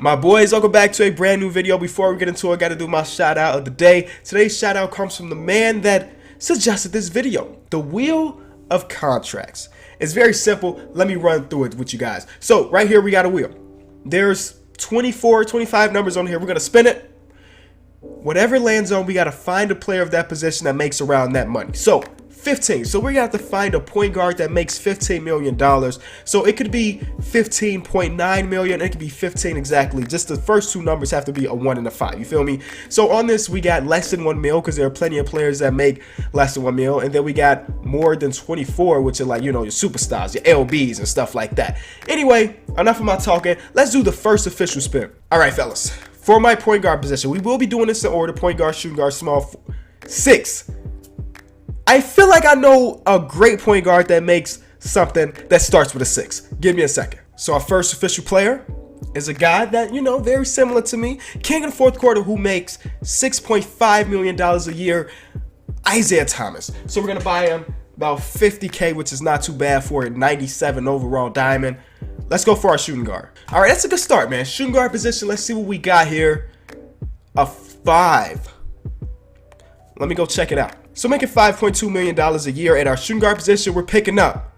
My boys, welcome back to a brand new video. Before we get into it, I gotta do my shout out of the day. Today's shout out comes from the man that suggested this video, the wheel of contracts. It's very simple. Let me run through it with you guys. So right here we got a wheel. There's 24, 25 numbers on here. We're gonna spin it. Whatever lands on, we gotta find a player of that position that makes around that money. So 15. So we're gonna have to find a point guard that makes $15 million. So it could be 15.9 million. It could be 15 exactly. Just the first two numbers have to be a 1 and a 5. You feel me? So on this, we got less than 1 mil because there are plenty of players that make less than 1 mil. And then we got more than 24, which are like, you know, your superstars, your LBs and stuff like that. Anyway, enough of my talking. Let's do the first official spin. All right, fellas. For my point guard position, we will be doing this in order: point guard, shooting guard, small 6. I feel like I know a great point guard that makes something that starts with a 6. Give me a second. So our first official player is a guy that, you know, very similar to me. King of the fourth quarter who makes $6.5 million a year, Isaiah Thomas. So we're going to buy him about 50K, which is not too bad for a 97 overall diamond. Let's go for our shooting guard. All right, that's a good start, man. Shooting guard position. Let's see what we got here. A 5. Let me go check it out. So making $5.2 million a year at our shooting guard position, we're picking up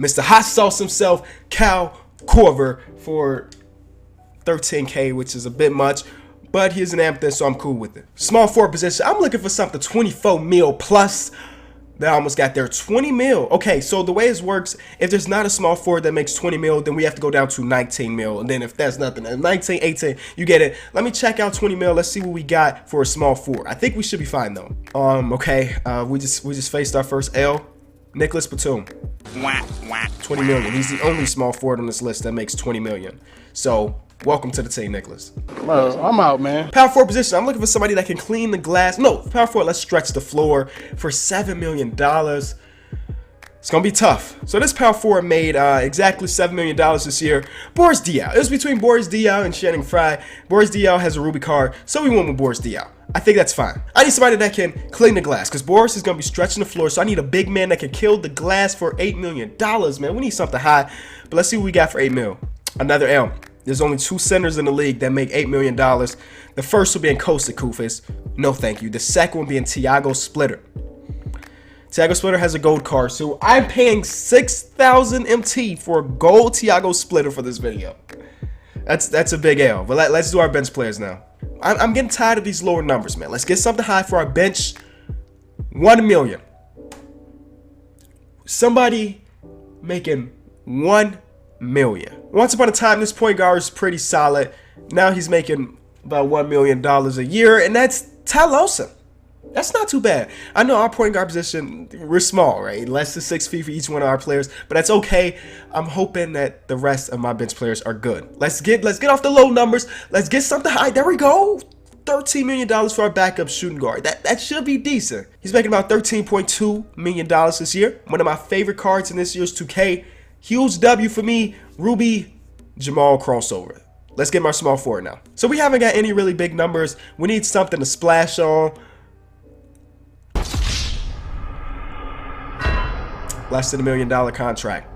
Mr. Hot Sauce himself, KOT4Q, for 13K, which is a bit much, but he's an amethyst, so I'm cool with it. Small forward position, I'm looking for something 24 mil plus. That almost got there, 20 mil. Okay, so the way this works, if there's not a small forward that makes 20 mil, then we have to go down to 19 mil. And then if that's nothing, 19, 18, you get it. Let me check out 20 mil. Let's see what we got for a small forward. I think we should be fine though. Okay, we just faced our first L. Nicholas Batum. 20 million. He's the only small forward on this list that makes 20 million. So welcome to the team, Nicholas. I'm out, man. Power forward position. I'm looking for somebody that can clean the glass. No, power forward. Let's stretch the floor for $7 million. It's gonna be tough. So this power forward made exactly $7 million this year. Boris Diaw. It was between Boris Diaw and Channing Frye. Boris Diaw has a Ruby card, so we went with Boris Diaw. I think that's fine. I need somebody that can clean the glass because Boris is gonna be stretching the floor. So I need a big man that can kill the glass for $8 million, man. We need something high. But let's see what we got for $8 mil. Another L. There's only 2 centers in the league that make $8 million. The first will be in Costa Kufis. No, thank you. The second will be in Tiago Splitter. Tiago Splitter has a gold card, so I'm paying 6,000 MT for a gold Tiago Splitter for this video. That's a big L. But let's do our bench players now. I'm getting tired of these lower numbers, man. Let's get something high for our bench. 1 million. Somebody making 1 million. Once upon a time, this point guard was pretty solid. Now he's making about $1 million a year, and that's Lawson. That's not too bad. I know our point guard position, we're small, right? Less than 6 feet for each one of our players, but that's okay. I'm hoping that the rest of my bench players are good. Let's get off the low numbers. Let's get something high. There we go. $13 million for our backup shooting guard. That should be decent. He's making about $13.2 million this year. One of my favorite cards in this year's 2K. Huge W for me, Ruby Jamal crossover. Let's get my small forward now. So we haven't got any really big numbers. We need something to splash on. Less than $1 million contract.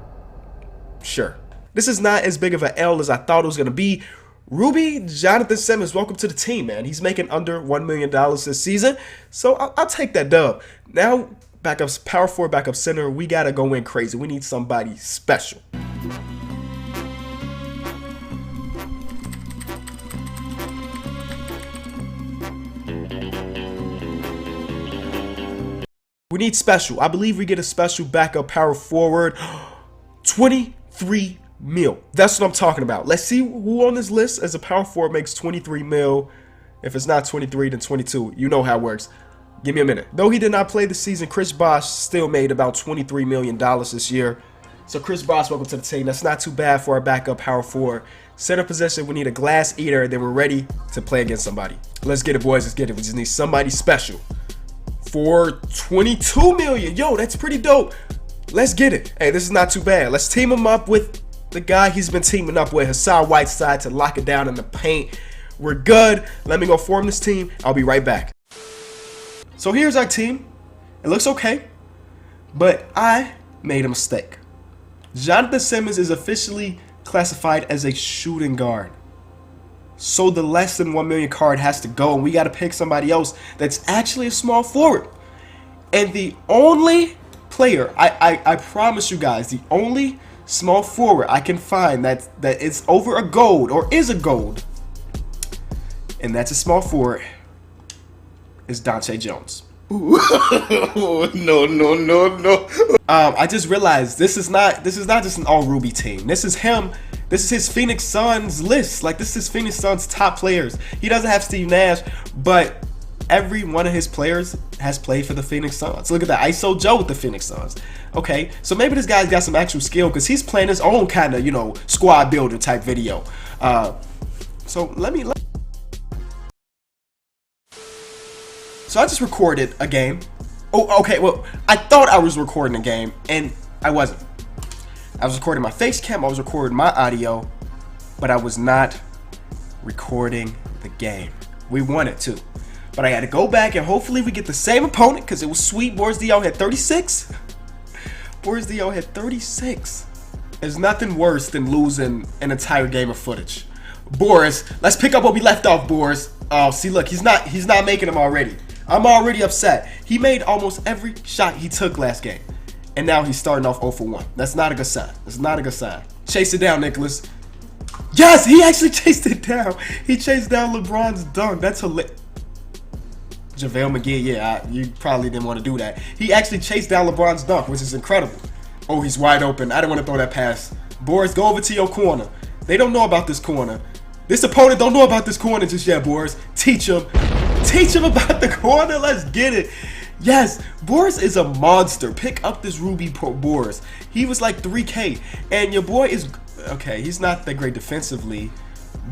Sure. This is not as big of an L as I thought it was going to be. Ruby Jonathan Simmons, welcome to the team, man. He's making under $1 million this season. So I'll take that dub. Now, backups, power forward, backup center, we got to go in crazy. We need somebody special. We need special. I believe we get a special backup power forward. 23 mil. That's what I'm talking about. Let's see who on this list as a power forward makes 23 mil. If it's not 23, then 22. You know how it works. Give me a minute. Though he did not play this season, Chris Bosh still made about $23 million this year. So Chris Bosh, welcome to the team. That's not too bad for our backup power forward. Center position, we need a glass eater, then we're ready to play against somebody. Let's get it, boys. Let's get it. We just need somebody special. For 22 million. Yo, that's pretty dope. Let's get it. Hey, this is not too bad. Let's team him up with the guy he's been teaming up with, Hassan Whiteside, to lock it down in the paint. We're good. Let me go form this team. I'll be right back. So here's our team. It looks okay, but I made a mistake. Jonathan Simmons is officially classified as a shooting guard. So the less than 1 million card has to go, and we got to pick somebody else that's actually a small forward. And the only player, I promise you guys, the only small forward I can find that is over a gold or is a gold, and that's a small forward, is Dante Jones. No. I just realized this is not just an all Ruby team. This is him. This is his Phoenix Suns list. Like, this is Phoenix Suns top players. He doesn't have Steve Nash, but every one of his players has played for the Phoenix Suns. Look at that, ISO Joe with the Phoenix Suns. Okay, so maybe this guy's got some actual skill because he's playing his own kind of, you know, squad builder type video. So I just recorded a game. Oh, okay, well, I thought I was recording a game, and I wasn't. I was recording my face cam, I was recording my audio, but I was not recording the game. We wanted to. But I had to go back, and hopefully we get the same opponent, because it was sweet. Boris Dio had 36. Boris Dio had 36. There's nothing worse than losing an entire game of footage. Boris, let's pick up where we left off, Boris. Oh, see, look, he's not making them already. I'm already upset. He made almost every shot he took last game. And now he's starting off 0 for 1. That's not a good sign. That's not a good sign. Chase it down, Nicholas. Yes, he actually chased it down. He chased down LeBron's dunk. That's hilarious. JaVale McGee, yeah, you probably didn't want to do that. He actually chased down LeBron's dunk, which is incredible. Oh, he's wide open. I didn't want to throw that pass. Boris, go over to your corner. They don't know about this corner. This opponent don't know about this corner just yet, Boris. Teach him. Teach him about the corner. Let's get it. Yes, Boris is a monster. Pick up this Ruby Boris. He was like 3K. And your boy is... Okay, he's not that great defensively,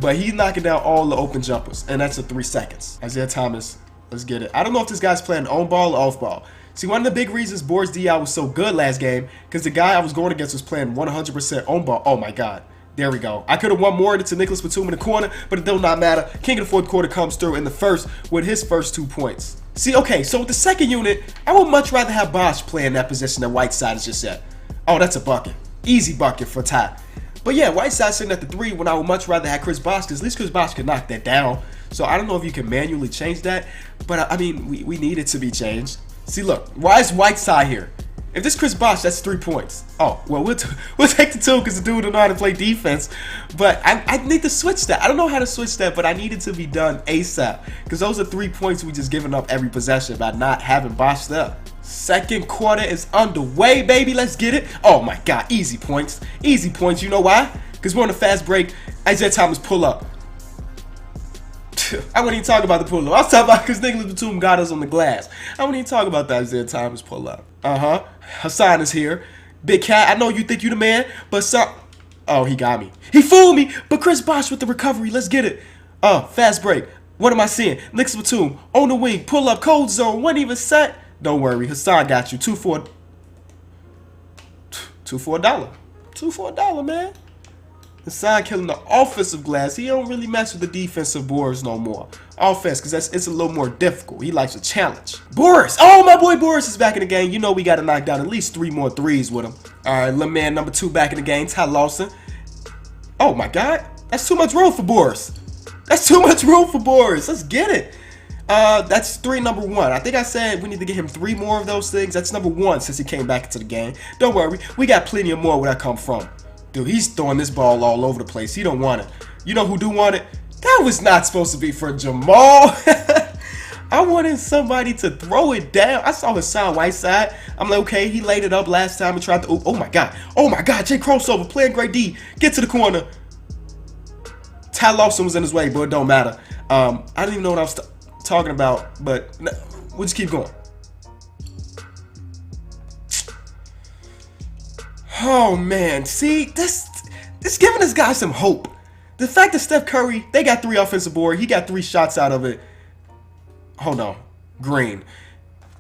but he's knocking down all the open jumpers. And that's a 3 seconds. Isaiah Thomas, let's get it. I don't know if this guy's playing on ball or off ball. See, one of the big reasons Boris Diaw was so good last game, because the guy I was going against was playing 100% on ball. Oh my God. There we go. I could have won more to Nicholas Batum in the corner, but it does not matter. King of the fourth quarter comes through in the first with his first 2 points. See, okay, so with the second unit, I would much rather have Bosch play in that position than Whiteside is just at. Oh, that's a bucket. Easy bucket for Ty. But yeah, Whiteside sitting at the 3 when I would much rather have Chris Bosh, because at least Chris Bosh could knock that down. So I don't know if you can manually change that, but I mean, we need it to be changed. See, look, why is Whiteside here? If this Chris Bosh, that's 3 points. Oh, well, we'll take the 2 because the dude don't know how to play defense. But I need to switch that. I don't know how to switch that, but I need it to be done ASAP. Because those are 3 points we just giving up every possession by not having Bosh there. Second quarter is underway, baby. Let's get it. Oh, my God. Easy points. Easy points. You know why? Because we're on a fast break. Isaiah Thomas pull up. I wouldn't even talk about the pull-up. I was talking about because Nicholas Batum got us on the glass. I wouldn't even talk about that Isaiah Thomas pull-up. Hassan is here. Big Cat, I know you think you the man, but some... Oh, he got me. He fooled me, but Chris Bosh with the recovery. Let's get it. Fast break. What am I seeing? Nicholas Batum on the wing. Pull up, cold zone. Wasn't even set. Don't worry. Hassan got you. 2 for $1. 2 for $1, man. Hassan killing the offensive glass. He don't really mess with the defensive boards no more. Offense, because it's a little more difficult. He likes a challenge. Boris. Oh, my boy Boris is back in the game. You know we got to knock down at least 3 more threes with him. All right, little man number 2 back in the game. Ty Lawson. Oh, my God. That's too much room for Boris. That's too much room for Boris. Let's get it. That's number 1. I think I said we need to get him 3 more of those things. That's number 1 since he came back into the game. Don't worry. We got plenty of more where that come from. Dude, he's throwing this ball all over the place. He don't want it. You know who do want it? That was not supposed to be for Jamal. I wanted somebody to throw it down. I saw Hassan Whiteside. I'm like, okay, he laid it up last time and tried to... Oh, my God. Oh, my God. Jay crossover. Playing great D. Get to the corner. Ty Lawson was in his way, but it don't matter. I didn't even know what I was talking about, but we'll just keep going. Oh, man. See, this giving this guy some hope. The fact that Steph Curry, they got 3 offensive board. He got 3 shots out of it. Hold on. Green.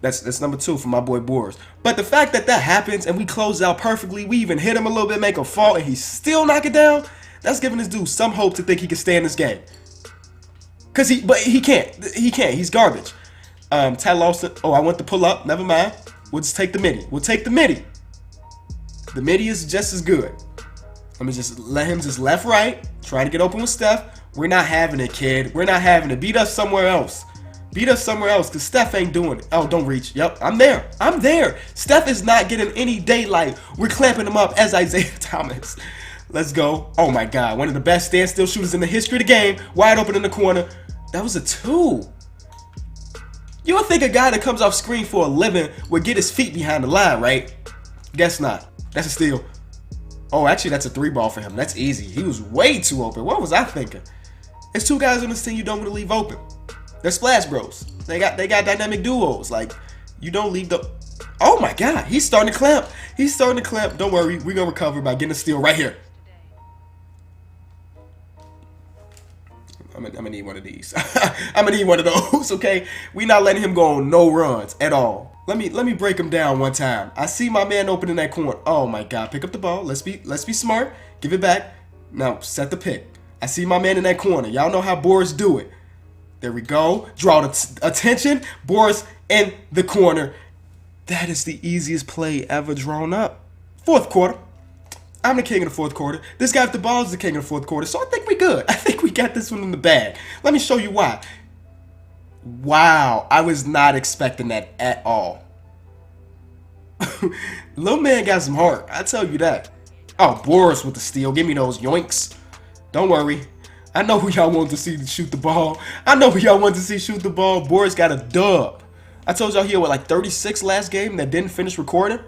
That's number 2 for my boy Boris. But the fact that that happens and we close out perfectly, we even hit him a little bit, make him fall, and he still knock it down, that's giving this dude some hope to think he can stay in this game. But he can't. He can't. He's garbage. Ty Lawson. Oh, I want to pull up. Never mind. We'll just take the midi. We'll take the midi. The midi is just as good. Let me just let him just left, right. Try to get open with Steph. We're not having it, kid. We're not having it. Beat us somewhere else. Beat us somewhere else, because Steph ain't doing it. Oh, don't reach. Yep, I'm there. I'm there. Steph is not getting any daylight. We're clamping him up as Isaiah Thomas. Let's go. Oh, my God. One of the best standstill shooters in the history of the game. Wide open in the corner. That was a 2. You would think a guy that comes off screen for a living would get his feet behind the line, right? Guess not. That's a steal. Oh, actually, that's a 3 ball for him. That's easy. He was way too open. What was I thinking? There's 2 guys on this team you don't want to leave open. They're splash bros. They got dynamic duos. Like, you don't leave the... Oh, my God. He's starting to clamp. He's starting to clamp. Don't worry. We're going to recover by getting a steal right here. I'm gonna need one of these. I'm gonna need one of those, okay? We not letting him go on no runs at all. Let me break him down one time. I see my man open in that corner. Oh my God, pick up the ball. Let's be smart. Give it back. Now set the pick. I see my man in that corner. Y'all know how Boris do it. There we go. Draw the attention. Boris in the corner. That is the easiest play ever drawn up. 4th quarter. I'm the king of the 4th quarter. This guy with the ball is the king of the 4th quarter. So I think we good. I think we got this one in the bag. Let me show you why. Wow. I was not expecting that at all. Little man got some heart. I tell you that. Oh, Boris with the steal. Give me those yoinks. Don't worry. I know who y'all want to see shoot the ball. I know who y'all want to see shoot the ball. Boris got a dub. I told y'all he had, what, like 36 last game that didn't finish recording?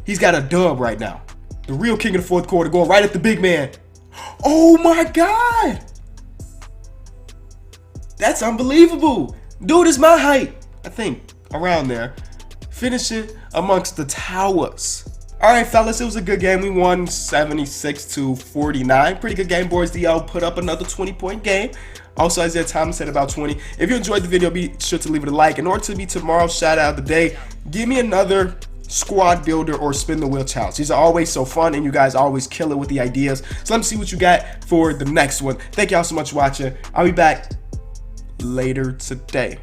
He's got a dub right now. The real king of the 4th quarter going right at the big man. Oh my God. That's unbelievable. Dude is my height. I think around there. Finishing amongst the towers. All right, fellas, it was a good game. We won 76-49. Pretty good game, boys. DL put up another 20-point game. Also, Isaiah Thomas had about 20. If you enjoyed the video, be sure to leave it a like. In order to be tomorrow's shout out of the day, give me another squad builder or spin the wheel challenge. These are always so fun, and you guys always kill it with the ideas. So let me see what you got for the next one. Thank y'all so much for watching. I'll be back later today.